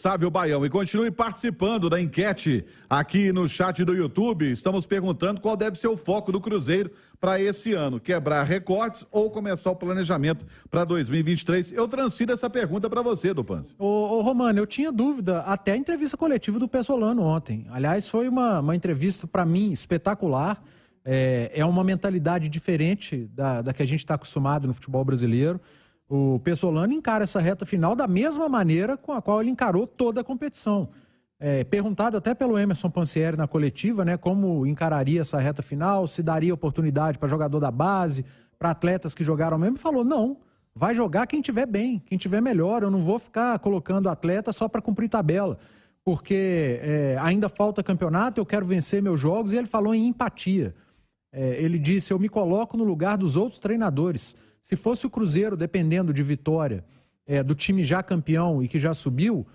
Sávio Baião. E continue participando da enquete aqui no chat do YouTube. Estamos perguntando qual deve ser o foco do Cruzeiro para esse ano. Quebrar recortes ou começar o planejamento para 2023? Eu transfiro essa pergunta para você, Dupancio. Ô Romano, eu tinha dúvida até a entrevista coletiva do Pessolano ontem. Aliás, foi uma entrevista, para mim, espetacular. É uma mentalidade diferente da que a gente está acostumado no futebol brasileiro. O Pessolano encara essa reta final da mesma maneira com a qual ele encarou toda a competição. Perguntado até pelo Emerson Pansieri na coletiva, né, como encararia essa reta final, se daria oportunidade para jogador da base, para atletas que jogaram mesmo, falou, não, vai jogar quem tiver bem, quem tiver melhor, eu não vou ficar colocando atleta só para cumprir tabela, porque ainda falta campeonato, eu quero vencer meus jogos, e ele falou em empatia. Ele disse, eu me coloco no lugar dos outros treinadores. Se fosse o Cruzeiro, dependendo de vitória, do time já campeão e que já subiu,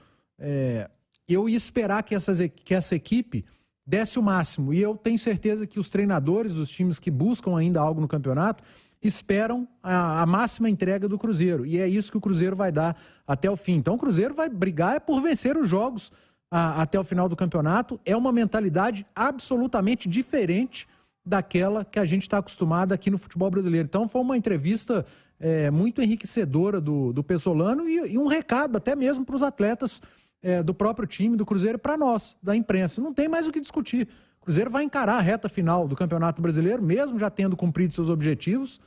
eu ia esperar que essa equipe desse o máximo. E eu tenho certeza que os treinadores dos times que buscam ainda algo no campeonato esperam a máxima entrega do Cruzeiro. E é isso que o Cruzeiro vai dar até o fim. Então o Cruzeiro vai brigar por vencer os jogos até o final do campeonato. É uma mentalidade absolutamente diferente daquela que a gente está acostumado aqui no futebol brasileiro. Então foi uma entrevista muito enriquecedora do Pessolano e um recado até mesmo para os atletas do próprio time, do Cruzeiro, para nós, da imprensa. Não tem mais o que discutir. O Cruzeiro vai encarar a reta final do Campeonato Brasileiro, mesmo já tendo cumprido seus objetivos,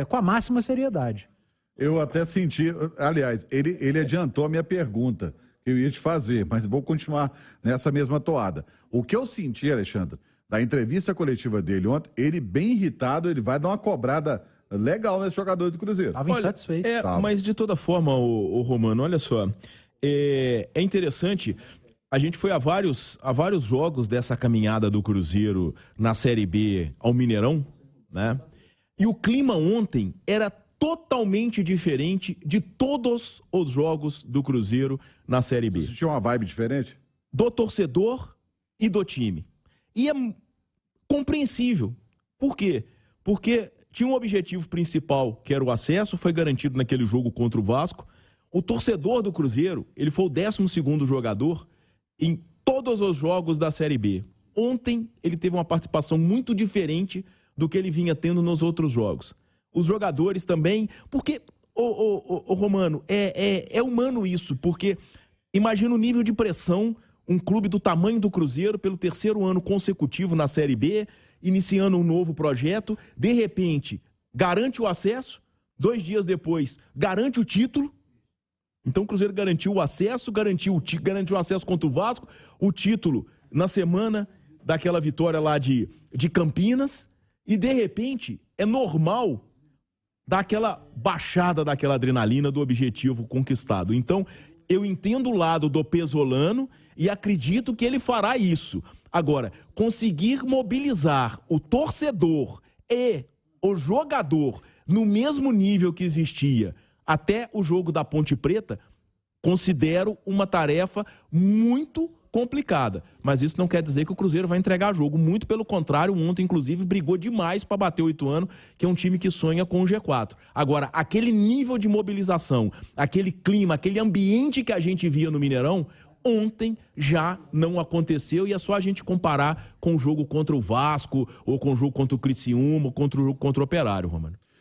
com a máxima seriedade. Eu até senti, aliás, ele adiantou a minha pergunta que eu ia te fazer, mas vou continuar nessa mesma toada. O que eu senti, Alexandre, da entrevista coletiva dele ontem, ele bem irritado, ele vai dar uma cobrada legal nesse jogador do Cruzeiro. Estava insatisfeito. Mas de toda forma, o Romano, olha só, é interessante, a gente foi a vários jogos dessa caminhada do Cruzeiro na Série B ao Mineirão, né? E o clima ontem era totalmente diferente de todos os jogos do Cruzeiro na Série B. Você tinha uma vibe diferente? Do torcedor e do time. E é compreensível. Por quê? Porque tinha um objetivo principal, que era o acesso, foi garantido naquele jogo contra o Vasco. O torcedor do Cruzeiro, ele foi o 12º jogador em todos os jogos da Série B. Ontem, ele teve uma participação muito diferente do que ele vinha tendo nos outros jogos. Os jogadores também, porque, Romano, é humano isso, porque imagina o nível de pressão. Um clube do tamanho do Cruzeiro, pelo 3º ano consecutivo na Série B, iniciando um novo projeto, de repente, garante o acesso, 2 dias depois, garante o título. Então o Cruzeiro garantiu o acesso, garantiu o acesso contra o Vasco, o título na semana daquela vitória lá de Campinas, e de repente é normal dar aquela baixada daquela adrenalina do objetivo conquistado. Então, eu entendo o lado do Pessolano e acredito que ele fará isso. Agora, conseguir mobilizar o torcedor e o jogador no mesmo nível que existia até o jogo da Ponte Preta, considero uma tarefa muito complicada. Mas isso não quer dizer que o Cruzeiro vai entregar jogo. Muito pelo contrário, ontem, inclusive, brigou demais para bater o Ituano, que é um time que sonha com o G4. Agora, aquele nível de mobilização, aquele clima, aquele ambiente que a gente via no Mineirão, ontem já não aconteceu, e é só a gente comparar com o jogo contra o Vasco, ou com o jogo contra o Criciúma, ou contra o jogo contra o Operário, Romano.